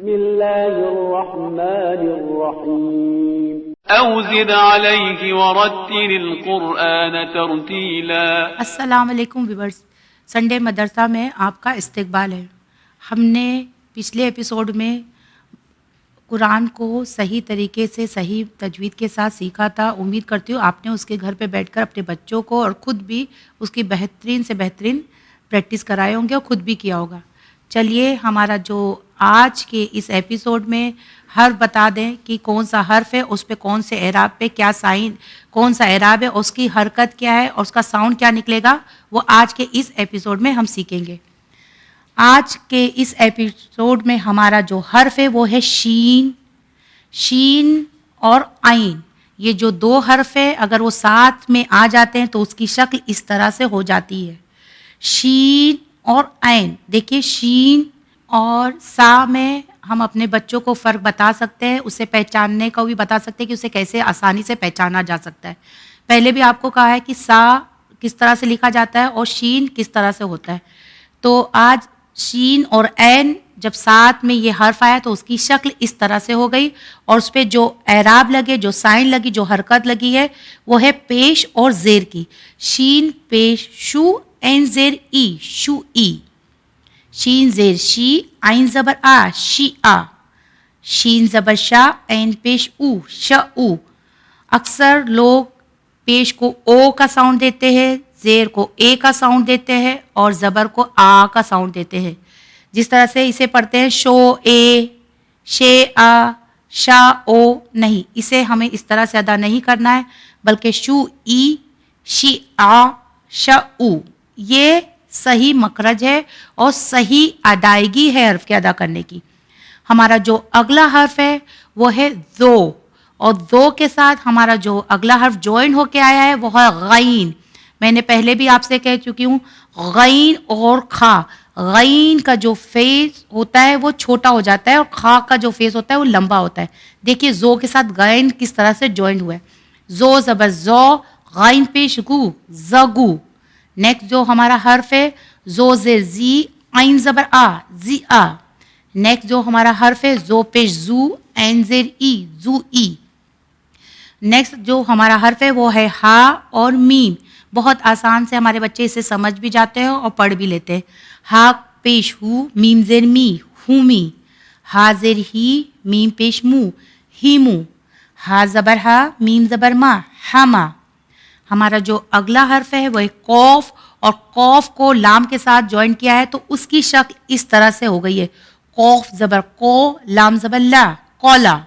بسم الله الرحمن الرحيم أو زد عليه ورتل القرآن ترتيلا. السلام علیکم ویورز، سنڈے مدرسہ میں آپ کا استقبال ہے. ہم نے پچھلے ایپیسوڈ میں قرآن کو صحیح طریقے سے صحیح تجوید کے ساتھ سیکھا تھا. امید کرتی ہوں آپ نے اس کے گھر پہ بیٹھ کر اپنے بچوں کو اور خود بھی اس کی بہترین سے بہترین پریکٹس کرائے ہوں گے اور خود بھی کیا ہوگا. چلیے ہمارا جو آج کے اس ایپیسوڈ میں حرف بتا دیں کہ کون سا حرف ہے، اس پہ کون سے اعراب پہ کیا سائن، کون سا اعراب ہے، اس کی حرکت کیا ہے اور اس کا ساؤنڈ کیا نکلے گا، وہ آج کے اس ایپیسوڈ میں ہم سیکھیں گے. آج کے اس ایپیسوڈ میں ہمارا جو حرف ہے وہ ہے شین. شین اور عین، یہ جو دو حرف ہے اگر وہ ساتھ میں آ جاتے ہیں تو اس کی شکل اس طرح سے ہو جاتی ہے، شین اور عین. دیکھیے شین اور سا میں ہم اپنے بچوں کو فرق بتا سکتے ہیں، اسے پہچاننے کا بھی بتا سکتے ہیں کہ اسے کیسے آسانی سے پہچانا جا سکتا ہے. پہلے بھی آپ کو کہا ہے کہ سا کس طرح سے لکھا جاتا ہے اور شین کس طرح سے ہوتا ہے. تو آج شین اور عین جب ساتھ میں یہ حرف آیا تو اس کی شکل اس طرح سے ہو گئی اور اس پہ جو اعراب لگے، جو سائن لگی، جو حرکت لگی ہے وہ ہے پیش اور زیر کی. شین پیش شو، عین زیر ای، شو ای. شین زیر شی، عین زبر آ، شی آ. شین زبر شا، عین پیش او، ش او. اکثر لوگ پیش کو او کا ساؤنڈ دیتے ہیں، زیر کو اے کا ساؤنڈ دیتے ہیں اور زبر کو آ کا ساؤنڈ دیتے ہیں. جس طرح سے اسے پڑھتے ہیں شو اے، شے آ، شا او. نہیں، اسے ہمیں اس طرح سے ادا نہیں کرنا ہے، بلکہ شو ای، شی آ، ش او. یہ صحیح مخرج ہے اور صحیح ادائیگی ہے حرف کے ادا کرنے کی. ہمارا جو اگلا حرف ہے وہ ہے ذو، اور ذو کے ساتھ ہمارا جو اگلا حرف جوائن ہو کے آیا ہے وہ ہے غین. میں نے پہلے بھی آپ سے کہہ چکی ہوں، غین اور کھا. غین کا جو فیس ہوتا ہے وہ چھوٹا ہو جاتا ہے اور کھا کا جو فیس ہوتا ہے وہ لمبا ہوتا ہے. دیکھیے زو کے ساتھ غین کس طرح سے جوائن ہوا ہے. زو زبر زو، غین پیش گو، زگو. نیکسٹ جو ہمارا حرف ہے زو زیر زی، عین زبر آ، زی آ. نیکسٹ جو ہمارا حرف ہے زو پیش زو، عین زیر ای، زو ای. نیکسٹ جو ہمارا حرف ہے وہ ہے ہا اور میم. بہت آسان سے ہمارے بچے اسے سمجھ بھی جاتے ہیں اور پڑھ بھی لیتے ہیں. ہا پیش ہو، میم زیر می، ہومی. ہا زیر ہی، میم پیش مو، ہیمو. ہا زبر ہا، میم زبر ما، ہما. ہمارا جو اگلا حرف ہے وہ ہے قوف، اور قوف کو لام کے ساتھ جوائن کیا ہے تو اس کی شکل اس طرح سے ہو گئی ہے، قوف زبر کو، لام زبر لا، قولا.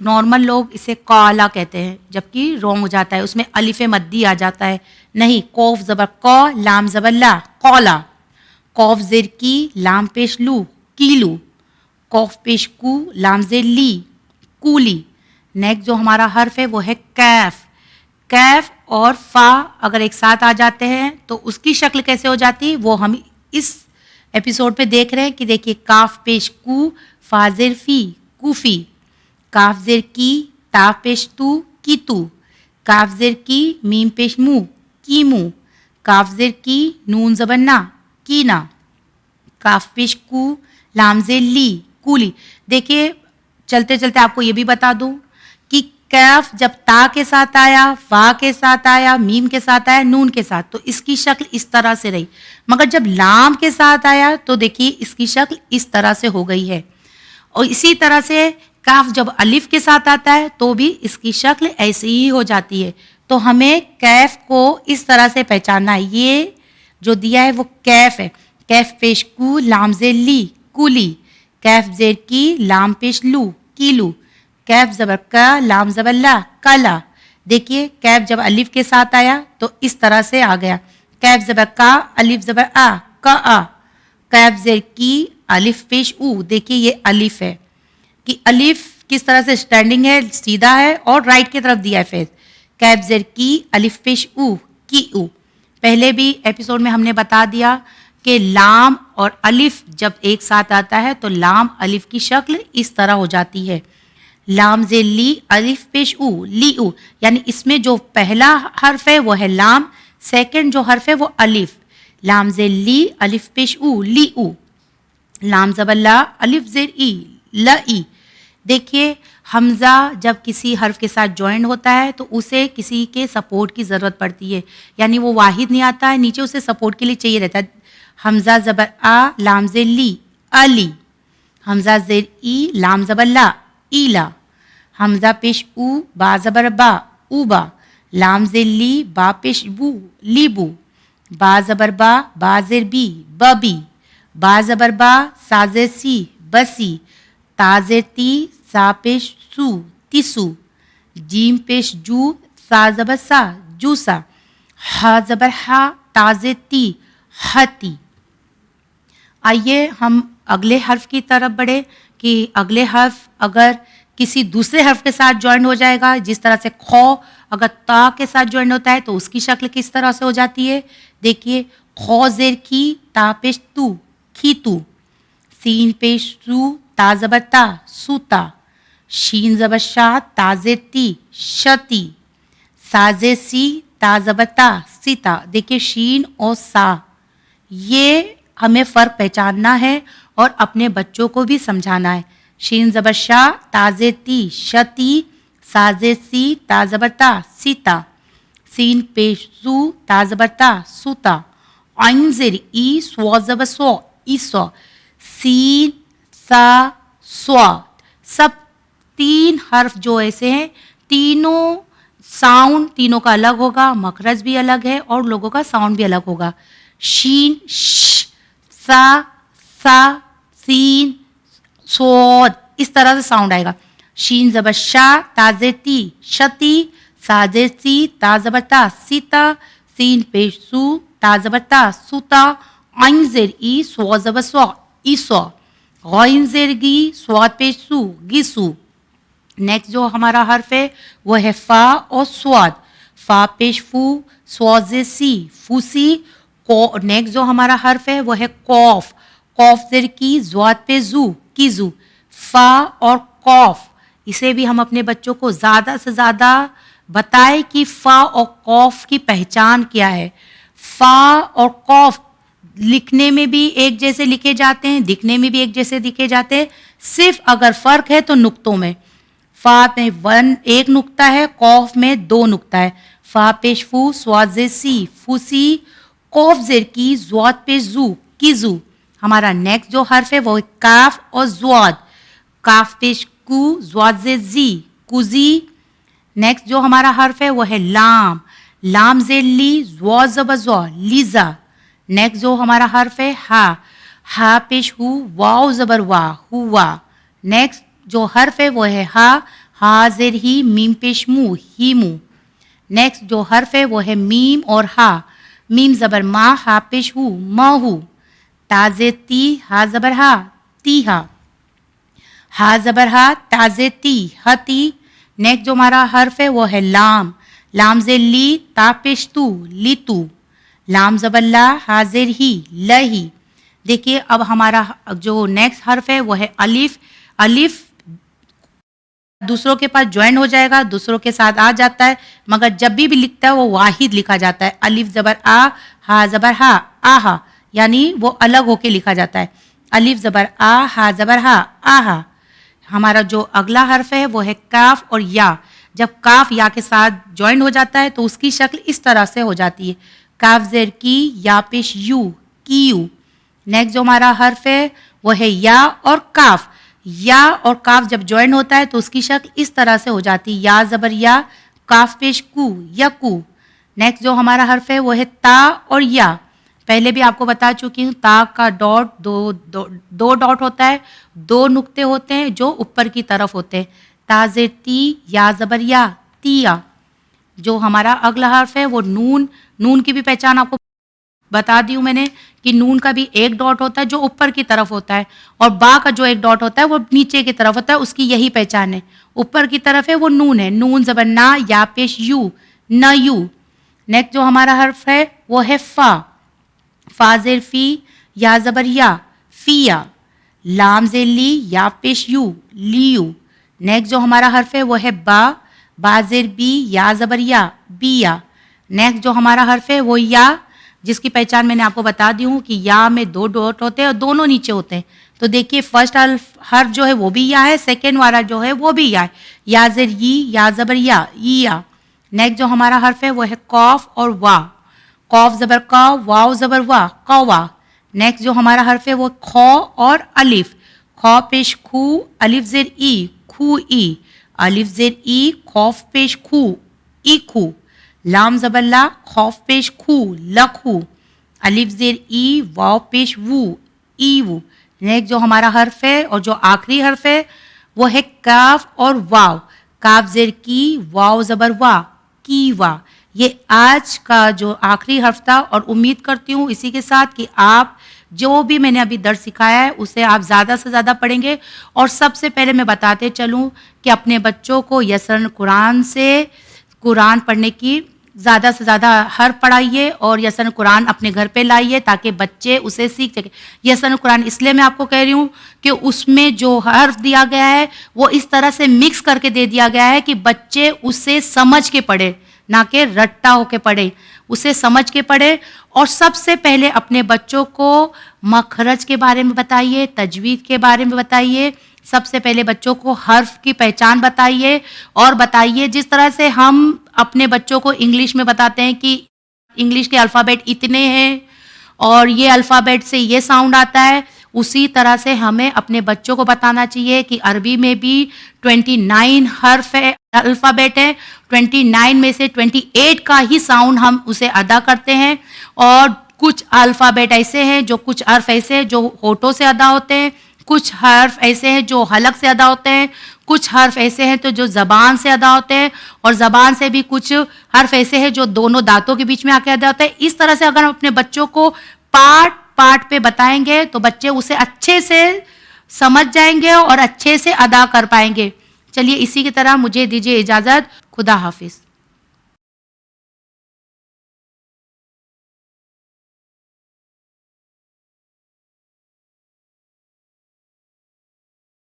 نارمل لوگ اسے قالا کہتے ہیں جبکہ رونگ ہو جاتا ہے، اس میں الف مدی آ جاتا ہے. نہیں، قوف زبر کو، لام زبر لا، قولا. قوف زیر کی، لام پیش لو، کیلو. قوف پیش کو، لام زیر لی، کولی. نیکسٹ جو ہمارا حرف ہے وہ ہے کیف. کیف اور فا اگر ایک ساتھ آ جاتے ہیں تو اس کی شکل کیسے ہو جاتی ہے وہ ہم اس ایپیسوڈ پہ دیکھ رہے ہیں کہ دیکھیے کاف پیش کو، فا زیر فی، کوفی. کاف زیر کی، تا پیش تو، کی تو. کاف زیر کی، میم پیش مو، کی مو. کاف زیر کی، نون زبر نا، کی نا. کاف پیش کو، لام زیر لی، کولی. دیکھیے چلتے چلتے آپ کو یہ بھی بتا دوں کہ کیف جب تا کے ساتھ آیا، فا کے ساتھ آیا، میم کے ساتھ آیا، نون کے ساتھ، تو اس کی شکل اس طرح سے رہی. مگر جب لام کے ساتھ آیا تو دیکھیے اس کی شکل اس طرح سے ہو گئی ہے. اور اسی طرح سے کاف جب الف کے ساتھ آتا ہے تو بھی اس کی شکل ایسی ہی ہو جاتی ہے. تو ہمیں کیف کو اس طرح سے پہچاننا ہے. یہ جو دیا ہے وہ کیف ہے. کیف پیش کو، لام زیر لی، کولی. کیف زیر کی، لام پیش لو، کیلو. کیف زبر کا، لام زبر لا، کلا. دیکھیے کیف جب الف کے ساتھ آیا تو اس طرح سے آ گیا. کیف زبر کا، الف زبر آ، کا آ. کیف زیر کی، الف پیش او. دیکھیے یہ الف ہے کہ الف کس طرح سے اسٹینڈنگ ہے، سیدھا ہے اور رائٹ کی طرف دیا ہے فیس. کیف زیر کی، الف پیش او، کی او. پہلے بھی ایپیسوڈ میں ہم نے بتا دیا کہ لام اور الف جب ایک ساتھ آتا ہے تو لام الف کی شکل اس طرح ہو جاتی ہے. لام زیر لی، الف پیش او، لی او. یعنی اس میں جو پہلا حرف ہے وہ ہے لام، سیکنڈ جو حرف ہے وہ الف. لام زیر لی، الف پیش او، لی او. لام زبر لا، الف زیر ای، ل ای. دیکھیے حمزہ جب کسی حرف کے ساتھ جوائن ہوتا ہے تو اسے کسی کے سپورٹ کی ضرورت پڑتی ہے، یعنی وہ واحد نہیں آتا ہے، نیچے اسے سپورٹ کے لیے چاہیے رہتا ہے. حمزہ زبر آ، لام زیر لی، علی. حمزہ زیر ای، لام زبر لا، ایلا. حمزہ پیش او، با زبر با، اوبا. لام زیر لی، با پیش بو، لیبو. با زبر با زیر بی، ببی. با زبر با، سا زیر سی، بسی. تا زیر تی، سا پیش سو، تیسو. جیم پیش جو، سا زبر سا، جوسا. ہا زبر ہا، تا زیر تی، ہتی. آئیے ہم اگلے حرف کی طرف بڑھے کہ اگلے حرف اگر کسی دوسرے حرف کے ساتھ جوائن ہو جائے گا، جس طرح سے خو اگر تا کے ساتھ جوائن ہوتا ہے تو اس کی شکل کس طرح سے ہو جاتی ہے. دیکھیے خو زیر کی، تا پیش تو، کھیتو. سین پیش سو، تا زبر تا، سوتا. شین زبر شا، تا زیر تی، شتی. سا زیر سی، تا زبر تا، سیتا. دیکھیے شین اور سا، یہ ہمیں فرق پہچاننا ہے اور اپنے بچوں کو بھی سمجھانا ہے. شین زبر شا، تا زیر تی، شتی. سا زیر سی، تا زبر تا، سیتا. سین پیش سو، تا زبر تا، سوتا. عین زیر ای، سو زبر سو، ایسو. سین، سا، سواد. سب تین حرف جو ایسے ہیں، تینوں ساؤنڈ تینوں کا الگ ہوگا، مخرج بھی الگ ہے اور لوگوں کا ساؤنڈ بھی الگ ہوگا. شین ش، سا، سا، سین، سواد، اس طرح سے ساؤنڈ آئے گا. شین زبر شا، تا زیر تی، شتی. سا زیر سی، تا زبر تا، سیتا. سین پیش سو، تا زبر تا، سوتا. عین زیر ای، سو زبر سو، ایسو. غین زیر گی، سواد پیش سو، گیسو. نیکسٹ جو ہمارا حرف ہے وہ ہے فا اور سواد. فا پیش فو، سواد زیر سی، فوسی. نیکسٹ جو ہمارا حرف ہے وہ ہے قوف. قوف زیر کی، زواد پہ زو، کیزو. فا اور قوف، اسے بھی ہم اپنے بچوں کو زیادہ سے زیادہ بتائیں کہ فا اور قوف کی پہچان کیا ہے. فا اور قوف لکھنے میں بھی ایک جیسے لکھے جاتے ہیں، دکھنے میں بھی ایک جیسے دکھے جاتے ہیں، صرف اگر فرق ہے تو نقطوں میں. فا میں ایک نقطہ ہے، قوف میں 2 نقطہ ہے. فا پیش فو، سواد زیر سی، فوسی. قوف زیر کی، زواد پیش زو، کیزو. ہمارا نیکسٹ جو حرف ہے وہ کاف اور زواد. کاف پیش کو، زواد زیر زی، کوزی. نیکسٹ جو ہمارا حرف ہے وہ ہے لام. لام زیر لی، زوا زبر زو، لیزا. نیکسٹ جو ہمارا حرف ہے ہا. ہا پیش ہو، واو زبر وا، ہوا. نیکسٹ جو حرف ہے وہ ہے ہا. ہا زیر ہی، میم پیش مو، ہیمو. نیکسٹ جو حرف ہے وہ ہے میم اور ہا. میم زبر ما، ہا پیش ہو، ماہو. تا زیر تی، ہا زبر ہا، تیہا. ہا زبر ہا، تا زیر تی، ہتی. نیکسٹ جو ہمارا حرف ہے وہ ہے لام. لام زیر لی، تا پیش تو، لیتو. لام زبر لا، ہا زیر ہی، لہی. دیکھیے اب ہمارا جو نیکسٹ حرف ہے وہ ہے الف. الف دوسروں کے پاس جوائن ہو جائے گا، دوسروں کے ساتھ آ جاتا ہے، مگر جب بھی لکھتا ہے وہ واحد لکھا جاتا ہے. الف زبر آ، ہا زبر ہا، آہا، یعنی وہ الگ ہو کے لکھا جاتا ہے. الف زبر آ، ہا زبر ہا، آہا. ہمارا جو اگلا حرف ہے وہ ہے کاف اور یا. جب کاف یا کے ساتھ جوائن ہو جاتا ہے تو اس کی شکل اس طرح سے ہو جاتی ہے. کاف زیر کی، یا پیش یو، کیو. نیکسٹ جو ہمارا حرف ہے وہ ہے یا اور کاف. یا اور کاف جب جوائن ہوتا ہے تو اس کی شکل اس طرح سے ہو جاتی ہے. یا زبر یا، کاف پیش کو، یکو. نیکسٹ جو ہمارا حرف ہے وہ ہے تا اور یا. پہلے بھی آپ کو بتا چکی ہوں، تا کا ڈاٹ دو ڈاٹ ہوتا ہے، 2 نقطے ہوتے ہیں جو اوپر کی طرف ہوتے ہیں. تا زیر تی، یا زبر یا، تیا. جو ہمارا اگلا حرف ہے وہ نون. نون کی بھی پہچان آپ کو بتا دی ہوں میں نے کہ نون کا بھی ایک ڈاٹ ہوتا ہے جو اوپر کی طرف ہوتا ہے، اور با کا جو ایک ڈاٹ ہوتا ہے وہ نیچے کی طرف ہوتا ہے. اس کی یہی پہچان ہے. اوپر کی طرف ہے وہ نون ہے. نون زبر نا، یا پیش یو، نہ یو. نیکسٹ جو ہمارا حرف ہے وہ ہے فا. فا زیر فی، یا زبر یا، فیا. لام زیر لی، یا پیش یو، لیو. نیکسٹ جو ہمارا حرف ہے وہ ہے با. با زیر بی، یا زبر یا، بیا. نیکسٹ جو ہمارا حرف ہے وہ یا، جس کی پہچان میں نے آپ کو بتا دی ہوں کہ یا میں 2 ڈاٹ ہوتے ہیں اور دونوں نیچے ہوتے ہیں. تو دیکھیے فرسٹ حرف جو ہے وہ بھی یا ہے, سیکنڈ والا جو ہے وہ بھی یا ہے. یا زر ی, یا زبر یا. نیکسٹ جو ہمارا حرف ہے وہ ہے قاف اور وا. قاف زبر کا, واو زبر وا, قوا. نیکسٹ جو ہمارا حرف ہے وہ خو اور الف. خو پیش خو, الف زیر ای, خو ای. الف زیر ای, خوف پیش خو, ای خو. لام زبر لا, خوف پیش خو, لخو. الف زیر ای, واو پیش وو, ای وو. نیکسٹ جو ہمارا حرف ہے اور جو آخری حرف ہے وہ ہے کاف اور واو. کاف زیر کی, واو زبر وا, کی وا. یہ آج کا جو آخری حرف تھا, اور امید کرتی ہوں اسی کے ساتھ کہ آپ جو بھی میں نے ابھی درس سکھایا ہے اسے آپ زیادہ سے زیادہ پڑھیں گے. اور سب سے پہلے میں بتاتے چلوں کہ اپنے بچوں کو یسرن قرآن سے قرآن پڑھنے کی زیادہ سے زیادہ حرف پڑھائیے اور یسرن قرآن اپنے گھر پہ لائیے تاکہ بچے اسے سیکھ سکیں. یسرن قرآن اس لیے میں آپ کو کہہ رہی ہوں کہ اس میں جو حرف دیا گیا ہے وہ اس طرح سے مکس کر کے دے دیا گیا ہے کہ بچے اسے سمجھ کے پڑھے, نہ کہ رٹا ہو کے پڑھے, اسے سمجھ کے پڑھے. اور سب سے پہلے اپنے بچوں کو مخرج کے بارے میں بتائیے, تجوید کے بارے میں بتائیے. سب سے پہلے بچوں کو حرف کی پہچان بتائیے, اور بتائیے جس طرح سے ہم اپنے بچوں کو انگلش میں بتاتے ہیں کہ انگلش کے الفابیٹ اتنے ہیں اور یہ الفابیٹ سے یہ ساؤنڈ آتا ہے, اسی طرح سے ہمیں اپنے بچوں کو بتانا چاہیے کہ عربی میں بھی 29 حرف ہے, الفابیٹ ہے. 29 میں سے 28 کا ہی ساؤنڈ ہم اسے ادا کرتے ہیں, اور کچھ الفابیٹ ایسے ہیں جو, کچھ حرف ایسے ہیں جو ہونٹوں سے ادا ہوتے ہیں, کچھ حرف ایسے ہیں جو حلق سے ادا ہوتے ہیں, کچھ حرف ایسے ہیں تو جو زبان سے ادا ہوتے ہیں, اور زبان سے بھی کچھ حرف ایسے ہیں جو دونوں دانتوں کے بیچ میں آ کے ادا ہوتے ہیں. اس طرح سے اگر ہم اپنے بچوں کو پارٹ پہ بتائیں گے تو بچے اسے اچھے سے سمجھ جائیں گے اور اچھے سے ادا کر پائیں گے. چلیے اسی کی طرح مجھے دیجیے اجازت. خدا حافظ.